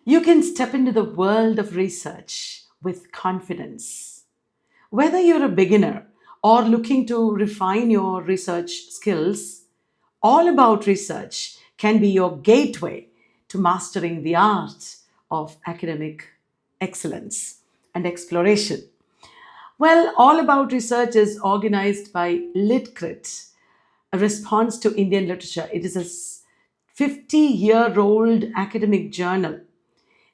You can step into the world of research with confidence. Whether you're a beginner or looking to refine your research skills, All About Research can be your gateway to mastering the art of academic excellence and exploration. Well, All About Research is organized by LitCrit, a response to Indian literature. It is a 50-year-old academic journal,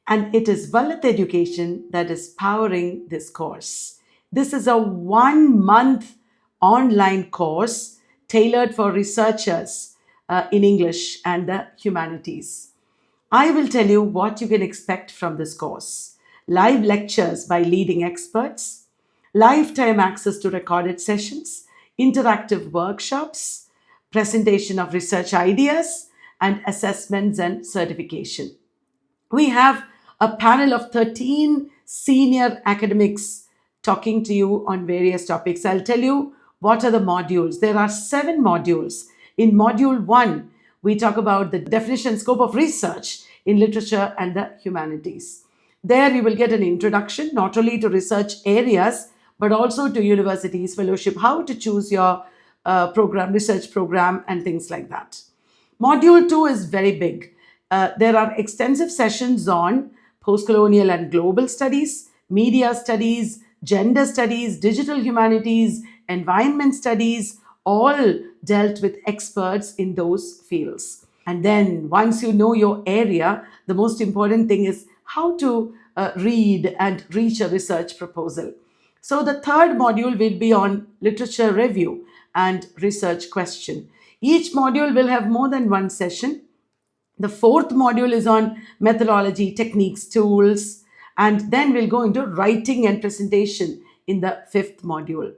and it is Vallath education that is powering this course. This is a 1 month online course tailored for researchers in English and the humanities. I will tell you what you can expect from this course: live lectures by leading experts, lifetime access to recorded sessions, interactive workshops, presentation of research ideas, and assessments and certification. We have a panel of 13 senior academics talking to you on various topics. I'll tell you what are the modules. There are 7 modules. In module 1, we talk about the definition and scope of research in literature and the humanities. There you will get an introduction not only to research areas but also to universities, fellowship, how to choose your research program, and things like that. Module 2 is very big. There are extensive sessions on postcolonial and global studies, media studies, gender studies, digital humanities, environment studies, all dealt with experts in those fields. And then once you know your area, the most important thing is how to read and reach a research proposal. So the third module will be on literature review and research question. Each module will have more than one session. The fourth module is on methodology, techniques, tools, and then we'll go into writing and presentation in the fifth module.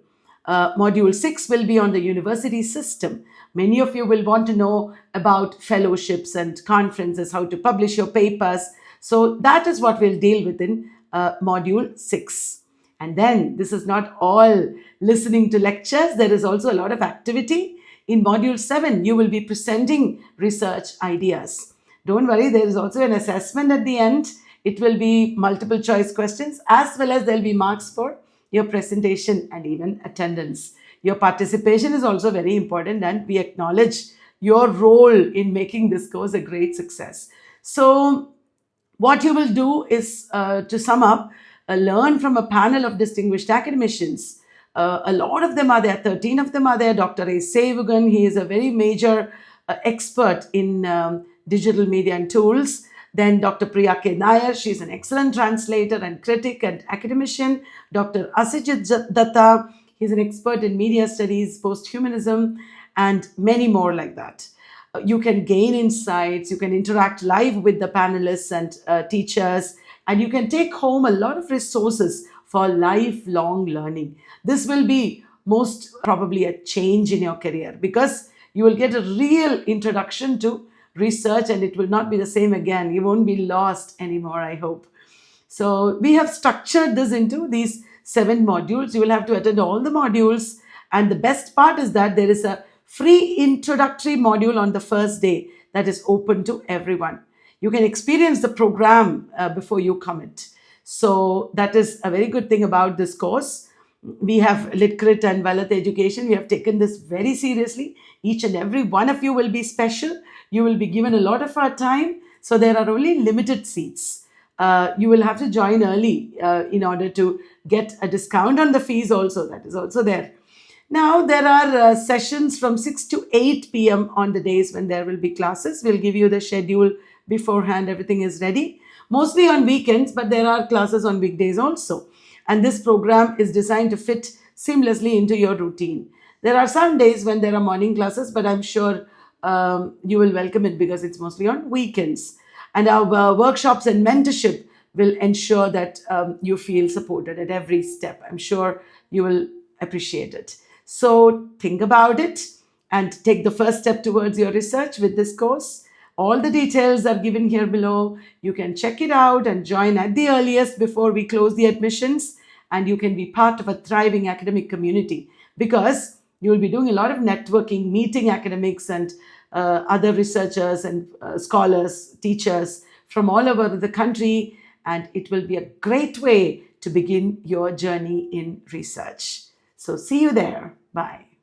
Module 6 will be on the university system. Many of you will want to know about fellowships and conferences, how to publish your papers. So that is what we'll deal with in module 6. And then this is not all listening to lectures. There is also a lot of activity. In module 7, you will be presenting research ideas. Don't worry, there is also an assessment at the end. It will be multiple choice questions, as well as there'll be marks for your presentation and even attendance. Your participation is also very important, and we acknowledge your role in making this course a great success. So what you will do is, to sum up, learn from a panel of distinguished academicians. A lot of them are there, 13 of them are there. Dr. A. Sevugan, he is a very major expert in digital media and tools. Then Dr. Priya K. Nair, she's an excellent translator and critic and academician. Dr. Asijit Datta, he's an expert in media studies, post-humanism, and many more like that. You can gain insights, you can interact live with the panelists and teachers, and you can take home a lot of resources for lifelong learning. This will be most probably a change in your career, because you will get a real introduction to research, and it will not be the same again. You won't be lost anymore, I hope. So we have structured this into these 7 modules. You will have to attend all the modules. And the best part is that there is a free introductory module on the first day that is open to everyone. You can experience the program before you commit. So that is a very good thing about this course. We have LitCrit and Vallath Education. We have taken this very seriously. Each and every one of you will be special. You will be given a lot of our time. So there are only limited seats. You will have to join early in order to get a discount on the fees also. That is also there. Now, there are sessions from 6 to 8 p.m. on the days when there will be classes. We'll give you the schedule beforehand. Everything is ready. Mostly on weekends, but there are classes on weekdays also. And this program is designed to fit seamlessly into your routine. There are some days when there are morning classes, but I'm sure you will welcome it because it's mostly on weekends. And our workshops and mentorship will ensure that you feel supported at every step. I'm sure you will appreciate it. So think about it and take the first step towards your research with this course. All the details are given here below. You can check it out and join at the earliest before we close the admissions. And you can be part of a thriving academic community, because you will be doing a lot of networking, meeting academics and other researchers and scholars, teachers from all over the country, and it will be a great way to begin your journey in research. So see you there. Bye.